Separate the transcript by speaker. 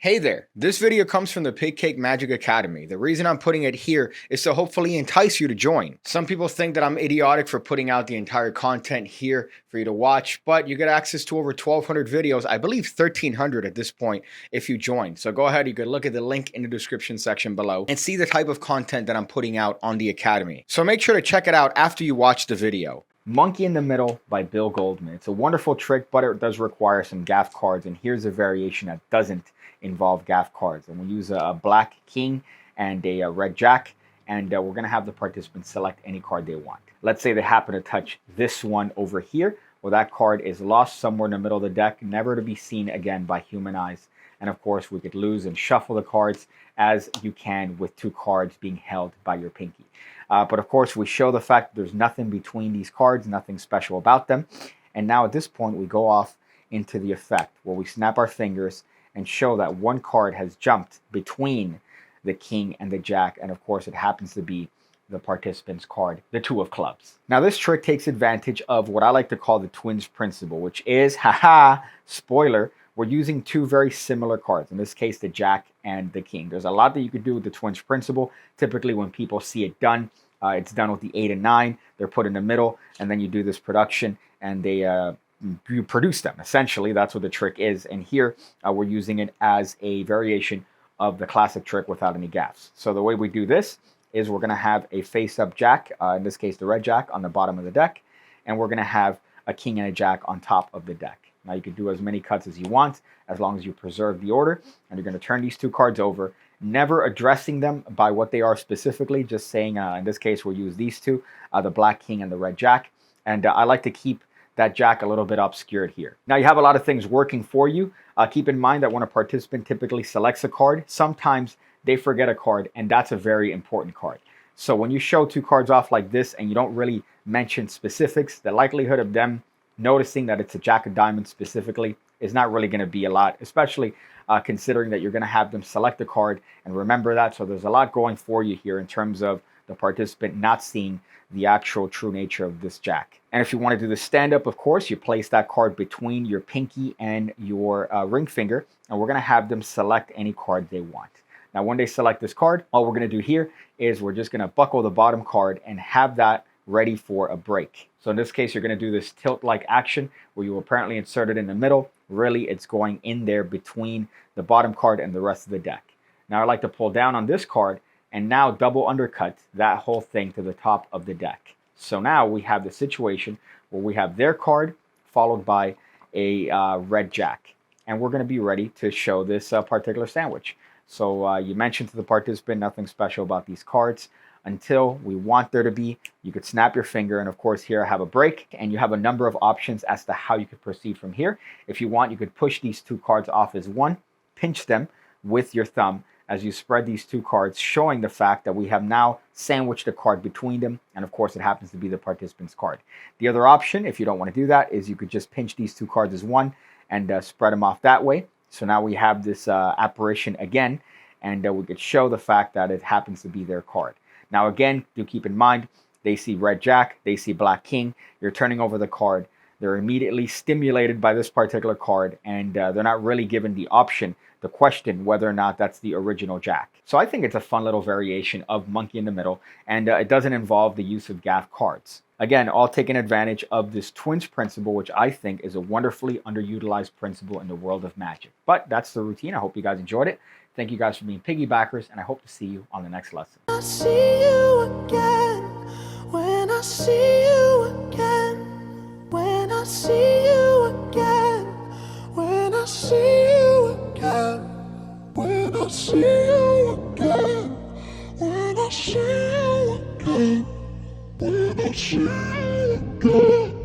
Speaker 1: Hey there, this video comes from the PigCake Magic Academy. The reason I'm putting it here is to hopefully entice you to join. Some people think that I'm idiotic for putting out the entire content here for you to watch, but you get access to over 1,200 videos, I believe 1,300 at this point if you join. So go ahead, you can look at the link in the description section below and see the type of content that I'm putting out on the Academy. So make sure to check it out after you watch the video. Monkey in the Middle by Bill Goldman. It's a wonderful trick, but it does require some GAFFS cards, and here's a variation that doesn't involve GAFFS cards. And we use a black king and a red jack, and we're going to have the participants select any card they want. Let's say they happen to touch this one over here. Well, that card is lost somewhere in the middle of the deck, never to be seen again by human eyes. And of course, we could lose and shuffle the cards as you can with two cards being held by your pinky. But of course, we show the fact that there's nothing between these cards, nothing special about them. And now at this point, we go off into the effect where we snap our fingers and show that one card has jumped between the king and the jack. And of course, it happens to be the participant's card, the two of clubs. Now, this trick takes advantage of what I like to call the twins principle, which is, spoiler, we're using two very similar cards. In this case, the jack and the king. There's a lot that you could do with the twins principle. Typically, when people see it done, it's done with the 8 and 9. They're put in the middle, and then you do this production, and you produce them. Essentially, that's what the trick is. And here, we're using it as a variation of the classic trick without any GAFFS. So the way we do this is we're going to have a face-up jack, in this case, the red jack, on the bottom of the deck, and we're going to have a king and a jack on top of the deck. Now, you can do as many cuts as you want, as long as you preserve the order. And you're going to turn these two cards over, never addressing them by what they are specifically, just saying, in this case, we'll use these two, the black king and the red jack. And I like to keep that jack a little bit obscured here. Now, you have a lot of things working for you. Keep in mind that when a participant typically selects a card, sometimes they forget a card, and that's a very important card. So when you show two cards off like this and you don't really mention specifics, the likelihood of them noticing that it's a jack of diamonds specifically is not really going to be a lot, especially considering that you're going to have them select a card and remember that. So there's a lot going for you here in terms of the participant not seeing the actual true nature of this jack. And if you want to do the stand-up, of course, you place that card between your pinky and your ring finger, and we're going to have them select any card they want. Now, when they select this card, all we're going to do here is we're just going to buckle the bottom card and have that ready for a break. So in this case, you're going to do this tilt-like action where you apparently insert it in the middle. Really, it's going in there between the bottom card and the rest of the deck. Now, I like to pull down on this card and now double undercut that whole thing to the top of the deck. So now we have the situation where we have their card followed by a red jack. And we're going to be ready to show this particular sandwich. So you mentioned to the participant nothing special about these cards until we want there to be. You could snap your finger, and of course here I have a break, and you have a number of options as to how you could proceed from here. If you want, you could push these two cards off as one, pinch them with your thumb as you spread these two cards, showing the fact that we have now sandwiched a card between them, and of course it happens to be the participant's card. The other option, if you don't want to do that, is you could just pinch these two cards as one and spread them off that way. So now we have this apparition again, and we could show the fact that it happens to be their card. Now again, do keep in mind, they see red jack, they see black king, you're turning over the card, they're immediately stimulated by this particular card, and they're not really given the option to question whether or not that's the original jack. So I think it's a fun little variation of Monkey in the Middle, and it doesn't involve the use of GAFFS cards. Again, all taking advantage of this twins principle, which I think is a wonderfully underutilized principle in the world of magic. But that's the routine. I hope you guys enjoyed it. Thank you guys for being piggybackers, and I hope to see you on the next lesson.
Speaker 2: I see you again, when I see you again, when I see you again, when I see you again, when I see you again, when I see you again, when I see you again.